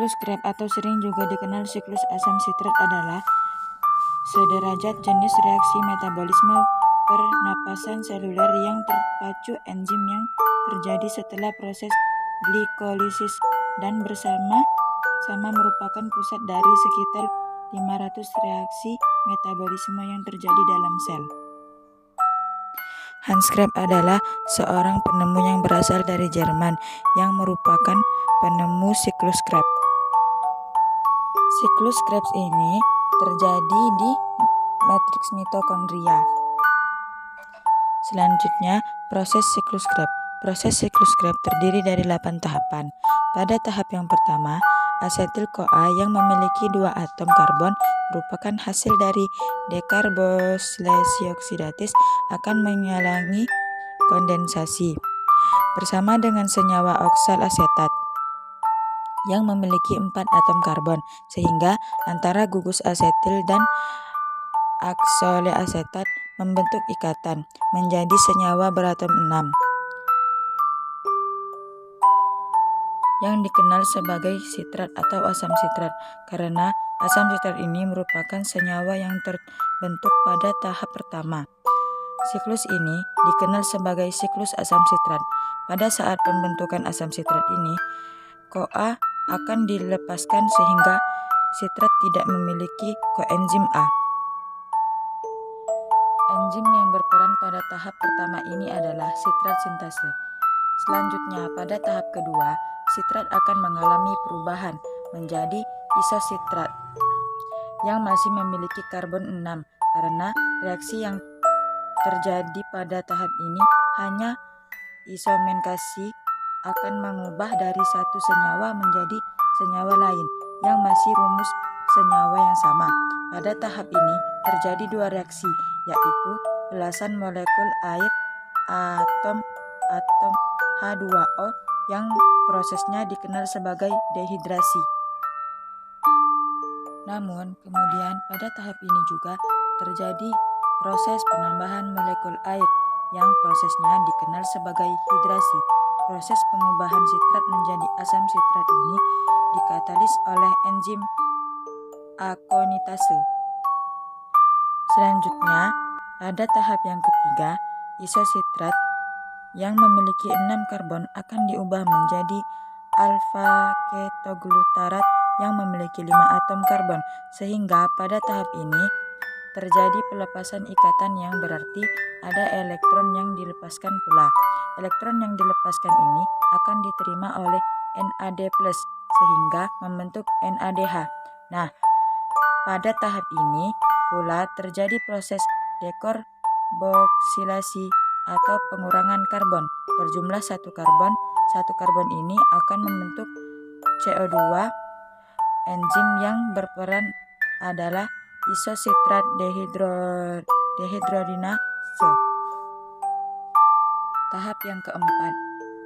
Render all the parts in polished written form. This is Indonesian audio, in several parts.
Siklus Krebs atau sering juga dikenal siklus asam sitrat adalah sederajat jenis reaksi metabolisme pernapasan seluler yang terpacu enzim yang terjadi setelah proses glikolisis dan bersama-sama merupakan pusat dari sekitar 500 reaksi metabolisme yang terjadi dalam sel. Hans Krebs adalah seorang penemu yang berasal dari Jerman yang merupakan penemu siklus Krebs. Siklus Krebs ini terjadi di matriks mitokondria. Selanjutnya, proses siklus Krebs. Proses siklus Krebs terdiri dari 8 tahapan. Pada tahap yang pertama, asetil-CoA yang memiliki 2 atom karbon merupakan hasil dari dekarbosilasi oksidatis akan mengalami kondensasi bersama dengan senyawa oksal asetat yang memiliki 4 atom karbon, sehingga antara gugus asetil dan aksoleasetat membentuk ikatan menjadi senyawa beratom 6 yang dikenal sebagai sitrat atau asam sitrat, karena asam sitrat ini merupakan senyawa yang terbentuk pada tahap pertama. Siklus ini dikenal sebagai siklus asam sitrat. Pada saat pembentukan asam sitrat ini, CoA akan dilepaskan sehingga sitrat tidak memiliki koenzim A. Enzim yang berperan pada tahap pertama ini adalah sitrat sintase. Selanjutnya, pada tahap kedua, sitrat akan mengalami perubahan menjadi isositrat yang masih memiliki karbon 6 karena reaksi yang terjadi pada tahap ini hanya isomenkasi akan mengubah dari satu senyawa menjadi senyawa lain yang masih rumus senyawa yang sama. Pada tahap ini terjadi 2 reaksi, yaitu belasan molekul air atom H2O yang prosesnya dikenal sebagai dehidrasi. Namun, kemudian pada tahap ini juga terjadi proses penambahan molekul air yang prosesnya dikenal sebagai hidrasi. Proses pengubahan sitrat menjadi asam sitrat ini dikatalis oleh enzim akonitase. Selanjutnya, pada tahap yang ketiga, isositrat yang memiliki 6 karbon akan diubah menjadi alfa-ketoglutarat yang memiliki 5 atom karbon, sehingga pada tahap ini terjadi pelepasan ikatan yang berarti ada elektron yang dilepaskan pula. Elektron yang dilepaskan ini akan diterima oleh NAD+, sehingga membentuk NADH. Nah, pada tahap ini pula terjadi proses dekarboksilasi atau pengurangan karbon berjumlah 1 karbon. 1 karbon ini akan membentuk CO2. Enzim yang berperan adalah isositrat dehidrogenase. Tahap yang keempat,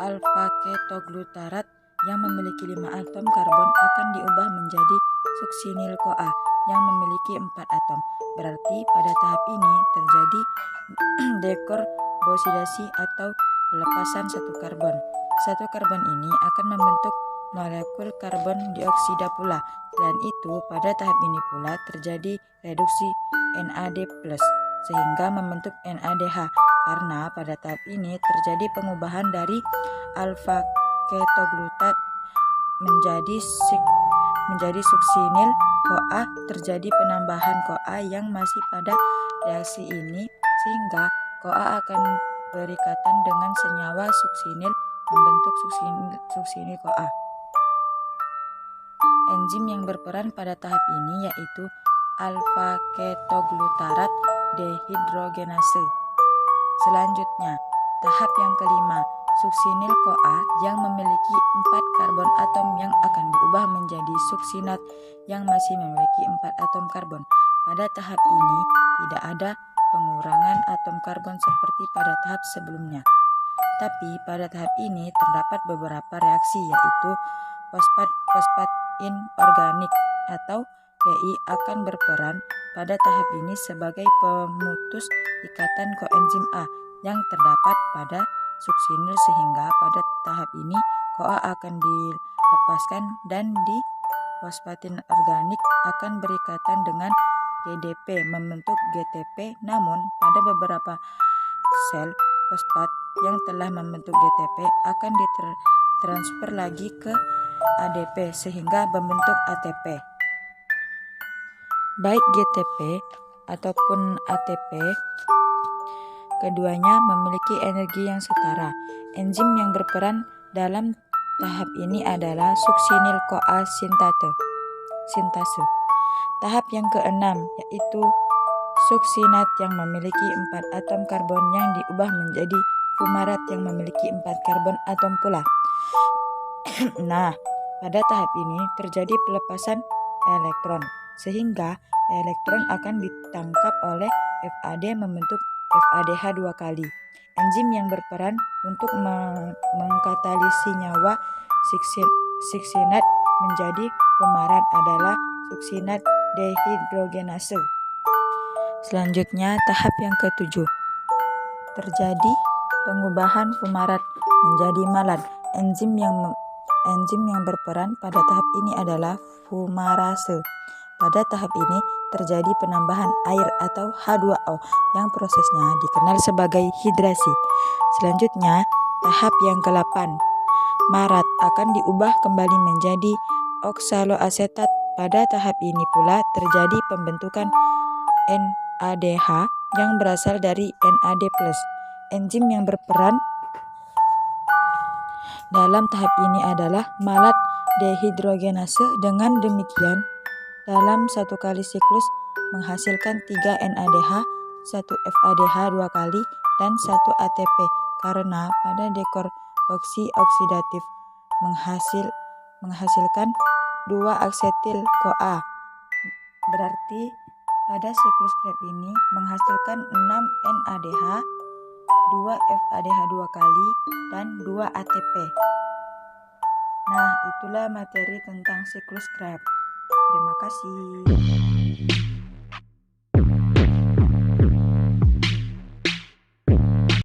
alfa-ketoglutarat yang memiliki 5 atom karbon akan diubah menjadi suksinil-CoA yang memiliki 4 atom. Berarti pada tahap ini terjadi dekarboksilasi atau pelepasan 1 karbon. 1 karbon ini akan membentuk molekul karbon dioksida pula. Selain itu, pada tahap ini pula terjadi reduksi NAD+, sehingga membentuk NADH, karena pada tahap ini terjadi pengubahan dari alfa-ketoglutat menjadi suksinil CoA. Terjadi penambahan CoA yang masih pada reaksi ini, sehingga CoA akan berikatan dengan senyawa suksinil membentuk suksinil CoA. Enzim yang berperan pada tahap ini yaitu alfa-ketoglutarat dehidrogenase. Selanjutnya, tahap yang kelima, suksinil CoA yang memiliki 4 karbon atom yang akan diubah menjadi suksinat yang masih memiliki 4 atom karbon. Pada tahap ini tidak ada pengurangan atom karbon seperti pada tahap sebelumnya. Tapi pada tahap ini terdapat beberapa reaksi, yaitu fosfat inorganik atau PI akan berperan pada tahap ini sebagai pemutus ikatan koenzim A yang terdapat pada suksinil, sehingga pada tahap ini CoA akan dilepaskan dan fosfatin organik akan berikatan dengan GDP membentuk GTP, namun pada beberapa sel fosfat yang telah membentuk GTP akan ditransfer lagi ke ADP sehingga membentuk ATP. Baik GTP ataupun ATP, keduanya memiliki energi yang setara. Enzim yang berperan dalam tahap ini adalah suksinil-CoA sintase. Tahap yang keenam yaitu suksinat yang memiliki 4 atom karbon yang diubah menjadi fumarat yang memiliki 4 karbon atom pula. Nah, pada tahap ini terjadi pelepasan elektron, sehingga elektron akan ditangkap oleh FAD membentuk FADH 2 kali. Enzim yang berperan untuk mengkatalisi nyawa suksinat menjadi fumarat adalah suksinat dehidrogenase. Selanjutnya, tahap yang ketujuh. Terjadi pengubahan fumarat menjadi malat. Enzim yang berperan pada tahap ini adalah fumarase. Pada tahap ini terjadi penambahan air atau H2O yang prosesnya dikenal sebagai hidrasi. Selanjutnya, tahap yang ke-8. Marat akan diubah kembali menjadi oksaloasetat. Pada tahap ini pula terjadi pembentukan NADH yang berasal dari NAD+. Enzim yang berperan dalam tahap ini adalah malat dehidrogenase. Dengan demikian, dalam satu kali siklus menghasilkan 3 NADH, 1 FADH 2 kali, dan 1 ATP karena pada dekarboksi oksidatif menghasilkan 2 asetil-CoA. Berarti pada siklus Krebs ini menghasilkan 6 NADH, 2 FADH 2 kali, dan 2 ATP. Nah, itulah materi tentang siklus Krebs. Terima kasih.